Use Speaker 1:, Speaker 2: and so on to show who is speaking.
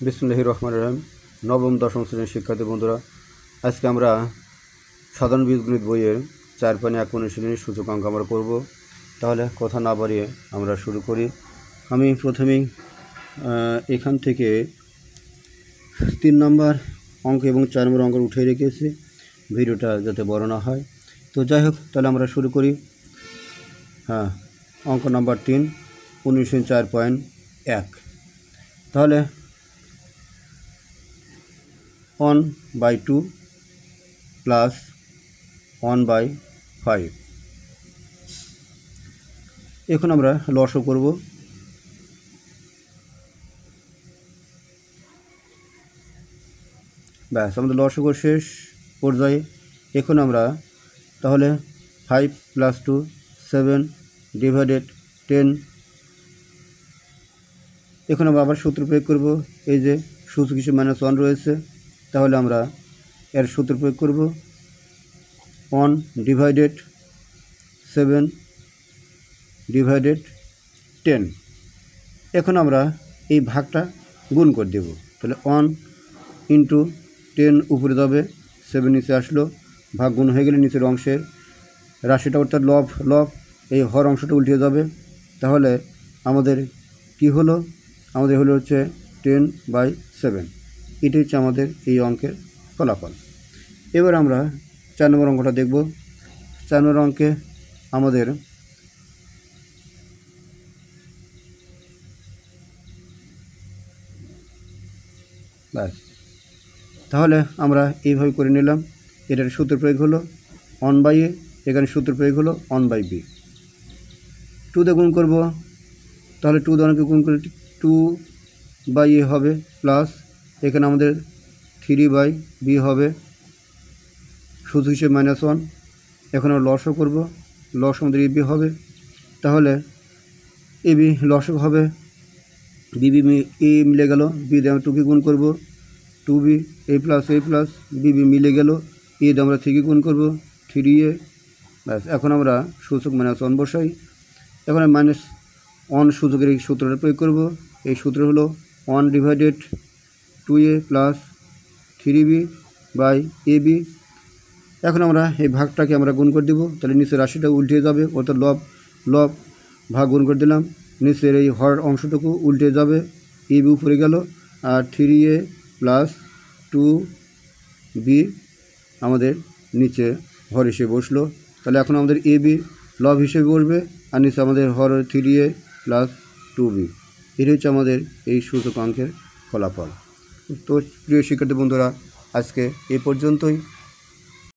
Speaker 1: বিসমিল্লাহির রহমানির রহিম। নবম দশম শ্রেণীর শিক্ষার্থী বন্ধুরা, আজকে আমরা সাধারণ বীজগণিত বইয়ের 4.1 শ্রেণীর সূচকাঙ্ক আমরা করব। তাহলে কথা না বাড়িয়ে আমরা শুরু করি। আমি প্রথমেই এখান থেকে 3 নম্বর অঙ্ক এবং 4 নম্বর অঙ্ক উঠিয়ে রেখেছি, ভিডিওটা যাতে বড় না হয়। তো যাই হোক, তাহলে আমরা শুরু করি। অঙ্ক নাম্বার 3, 19.4.1। তাহলে 1/2 প্লাস 1/5। এখন আমরা লসও করব। ব্যাস, আমাদের লসও শেষ পর্যায়ে। এখন আমরা তাহলে 5 + 2 7 / 10। এখন আমরা আবার সূত্র প্রয়োগ করব। এই যে সূচক হিসেবে -1 রয়েছে, তাহলে আমরা এর সূত্র প্রয়োগ করব। 1 / 7 / 10। এখন আমরা এই ভাগটা গুণ করে দেব। তাহলে 1 × 10 উপরে যাবে, 7 নিচে আসলো, ভাগ গুণ হয়ে গেলে নিচের অংশের রাশিটা অর্থাৎ লব এই হর অংশটা উল্টে যাবে। তাহলে আমাদের কি হলো? আমাদের হচ্ছে 10/7। এটি হচ্ছে আমাদের এই অঙ্কের ফলাফল। এবার আমরা 4 নম্বর অঙ্কটা দেখব। 4 নম্বর অঙ্কে আমাদের ব্যাস, তাহলে আমরা এইভাবে করে নিলাম। এটার সূত্র প্রয়োগ হলো 1/a, এখানে সূত্র প্রয়োগ হলো 1/b। 2 দিয়ে গুণ করব, তাহলে 2 দ্বারা গুণ করলে 2/a হবে, প্লাস এখানে আমাদের 3/b হবে, সূচক হিসেবে -1। এখন আমরা লসও করব, লস আমাদের ab হবে। তাহলে ab লসক হবে, bb a মিলে গেল, b দিয়ে আমরা 2 গুণ করব, 2b a + bb মিলে গেল, a দিয়ে আমরা 3 গুণ করব, 3a। ব্যাস, এখন আমরা সূচক -1 বসাই। এখন -1 সূচকের এই সূত্রটা প্রয়োগ করব। এই সূত্র হলো 1 / 2a + 3b/ab। এখন আমরা এই ভাগটাকে আমরা গুণ করে দেব। তাহলে নিচের রাশিটা উল্টে যাবে, অর্থাৎ লব ভাগ গুণ করে দিলাম, নিচের এই হর অংশটুকু উল্টে যাবে, ab উপরে গেল, আর 3a + 2b আমাদের নিচে হর হিসেবে বসলো। তাহলে এখন আমাদের ab লব হিসেবে বসবে, আর নিচে আমাদের হর 3a + 2b। এটি হচ্ছে আমাদের এই সূচকাঙ্কের ফলাফল। তো প্রিয় শিক্ষার্থী বন্ধুরা, আজকে এই পর্যন্তই।